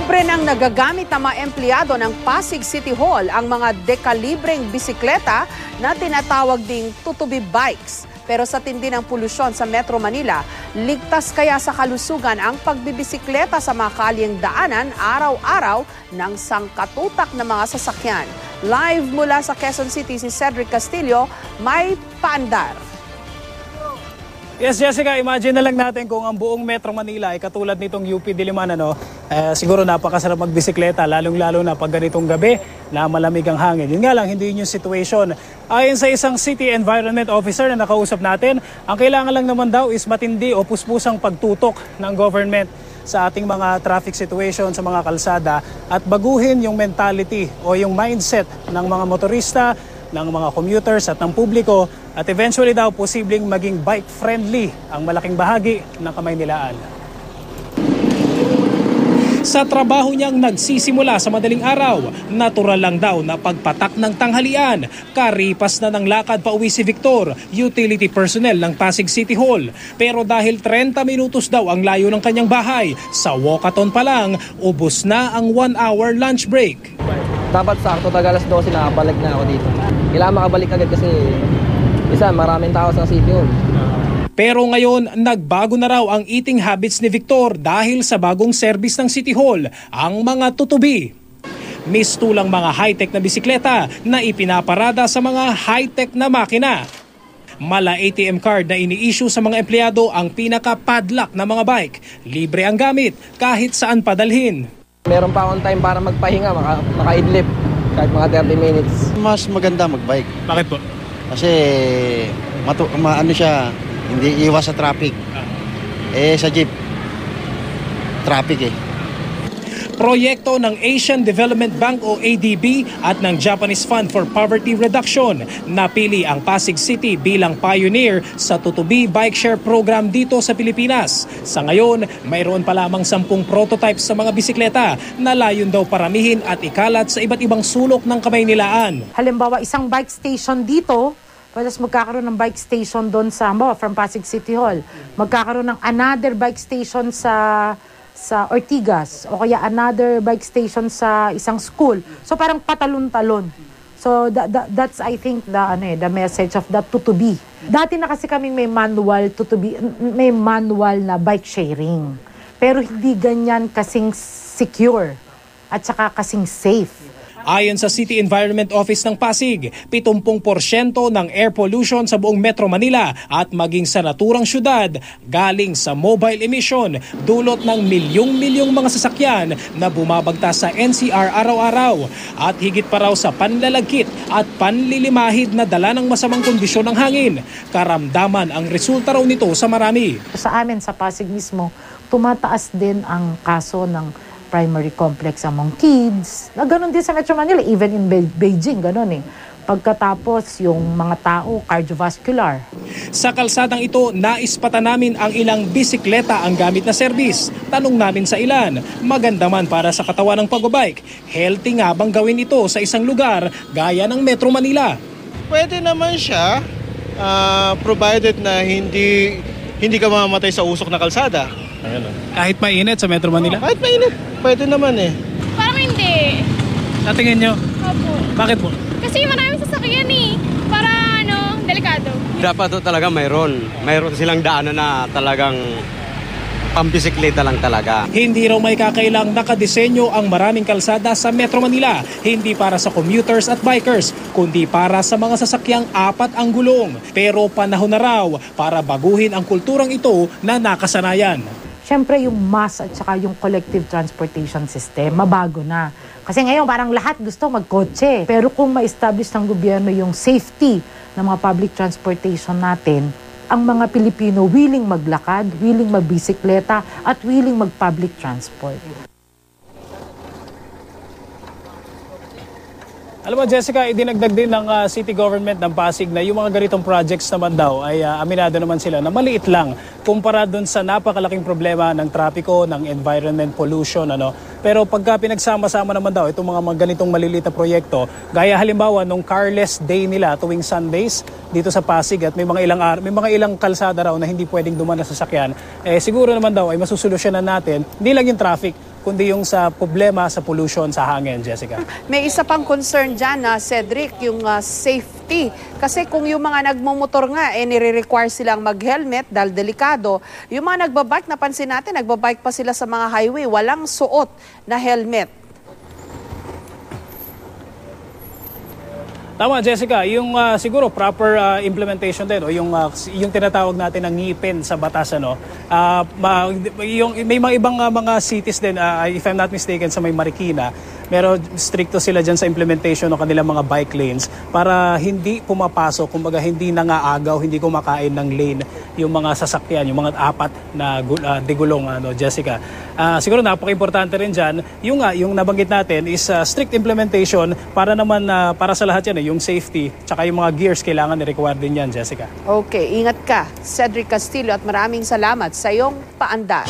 Libre nang nagagamit ng mga empleyado ng Pasig City Hall ang mga dekalibreng bisikleta na tinatawag ding tutubi bikes. Pero sa tindi ng polusyon sa Metro Manila, ligtas kaya sa kalusugan ang pagbibisikleta sa mga kalyeng daanan araw-araw ng sangkatutak ng mga sasakyan. Live mula sa Quezon City si Cedric Castillo, may paandar. Yes, Jessica, imagine na lang natin kung ang buong Metro Manila ay katulad nitong UP Diliman, siguro napakasarap magbisikleta, lalong-lalo na pag ganitong gabi na malamig ang hangin. Yun nga lang, hindi yun yung situation. Ayon sa isang City Environment Officer na nakausap natin, ang kailangan lang naman daw is matindi o puspusang pagtutok ng government sa ating mga traffic situation sa mga kalsada at baguhin yung mentality o yung mindset ng mga motorista, ng mga commuters at ng publiko at eventually daw posibleng maging bike-friendly ang malaking bahagi ng Kamaynilaan. Sa trabaho niyang nagsisimula sa madaling araw, natural lang daw na pagpatak ng tanghalian. Karipas na ng lakad pa uwi si Victor, utility personnel ng Pasig City Hall. Pero dahil 30 minutos daw ang layo ng kanyang bahay, sa walkathon pa lang, ubos na ang 1-hour lunch break. Dapat sakto taga alas 12 nakabalik na ako dito. Kailangan makabalik agad kasi maraming tao sa City Hall. Pero ngayon, nagbago na raw ang eating habits ni Victor dahil sa bagong service ng City Hall, ang mga tutubi. Mistulang mga high-tech na bisikleta na ipinaparada sa mga high-tech na makina. Mala ATM card na ini-issue sa mga empleyado ang pinaka-padlock na mga bike. Libre ang gamit kahit saan padalhin. Meron pa akong time para magpahinga, makaidlip kahit mga 30 minutes. Mas maganda magbike. Bakit po? Kasi hindi iwas sa traffic. Sa jeep, traffic Proyekto ng Asian Development Bank o ADB at ng Japanese Fund for Poverty Reduction. Napili ang Pasig City bilang pioneer sa tutubi bike share program dito sa Pilipinas. Sa ngayon, mayroon pa lamang 10 prototypes sa mga bisikleta na layon daw paramihin at ikalat sa iba't ibang sulok ng Kamaynilaan. Halimbawa, isang bike station dito, tapos magkakaroon ng bike station doon from Pasig City Hall. Magkakaroon ng another bike station sa Ortigas o kaya another bike station sa isang school. So parang patalon-talon. So that's I think the message of that tutubi. Dati na kasi kaming may manual na bike sharing. Pero hindi ganyan kasing secure at saka kasing safe. Ayon sa City Environment Office ng Pasig, 70% ng air pollution sa buong Metro Manila at maging sa naturang syudad galing sa mobile emission, dulot ng milyong-milyong mga sasakyan na bumabagtas sa NCR araw-araw at higit pa raw sa panlalagkit at panlilimahid na dala ng masamang kondisyon ng hangin. Karamdaman ang resulta raw nito sa marami. Sa amin sa Pasig mismo, tumataas din ang kaso ng primary complex among kids. Ganon din sa Metro Manila, even in Beijing, ganon Pagkatapos, yung mga tao, cardiovascular. Sa kalsadang ito, naispata namin ang ilang bisikleta ang gamit na serbis. Tanong namin sa ilan, maganda man para sa katawan ng pagbabike. Healthy nga bang gawin ito sa isang lugar gaya ng Metro Manila? Pwede naman siya, provided na hindi ka mamamatay sa usok na kalsada. Kahit mainit sa Metro Manila? Kahit mainit, pwede naman Parang hindi. Sa tingin nyo? Opo. Bakit po? Kasi maraming sasakyan para delikado. Dapat talaga mayroon silang daanan na talagang pambisikleta lang talaga. Hindi raw may kakailang nakadisenyo ang maraming kalsada sa Metro Manila. Hindi para sa commuters at bikers, kundi para sa mga sasakyang 4 ang gulong. Pero panahon na raw para baguhin ang kulturang ito na nakasanayan. Siyempre yung mass at saka yung collective transportation system, mabago na. Kasi ngayon parang lahat gusto magkotse. Pero kung ma-establish ng gobyerno yung safety ng mga public transportation natin, ang mga Pilipino willing maglakad, willing magbisikleta, at willing mag-public transport. Alam mo, Jessica, idinagdag din ng city government ng Pasig na yung mga ganitong projects naman daw ay aminado naman sila na maliit lang kumpara dun sa napakalaking problema ng trapiko, ng environment pollution. Pero pagka pinagsama-sama naman daw itong mga ganitong maliliit na proyekto, gaya halimbawa nung carless day nila tuwing Sundays dito sa Pasig at may mga ilang kalsada raw na hindi pwedeng dumaan na sasakyan, siguro naman daw ay masusolusyonan natin, hindi lang yung traffic, kundi yung sa problema sa pollution sa hangin, Jessica. May isa pang concern dyan na Cedric, yung safety. Kasi kung yung mga nagmumotor nga, nire-require silang mag-helmet dahil delikado. Yung mga nagbabike, napansin natin, nagbabike pa sila sa mga highway, walang suot na helmet. Tama, Jessica, yung siguro proper implementation din o yung tinatawag natin ng ngipin sa batas, ano. May mga ibang mga cities din, if I'm not mistaken, sa may Marikina, pero stricto sila dyan sa implementation ng kanilang mga bike lanes para hindi pumapasok, kumbaga hindi nangaagaw, hindi kumakain ng lane yung mga sasakyan, yung mga apat na digulong, ano, Jessica. Siguro napaka-importante rin dyan, yung nabanggit natin is strict implementation para naman para sa lahat yan, yung safety, tsaka yung mga gears kailangan i-require din yan, Jessica. Okay, ingat ka, Cedric Castillo, at maraming salamat sa iyong paandar.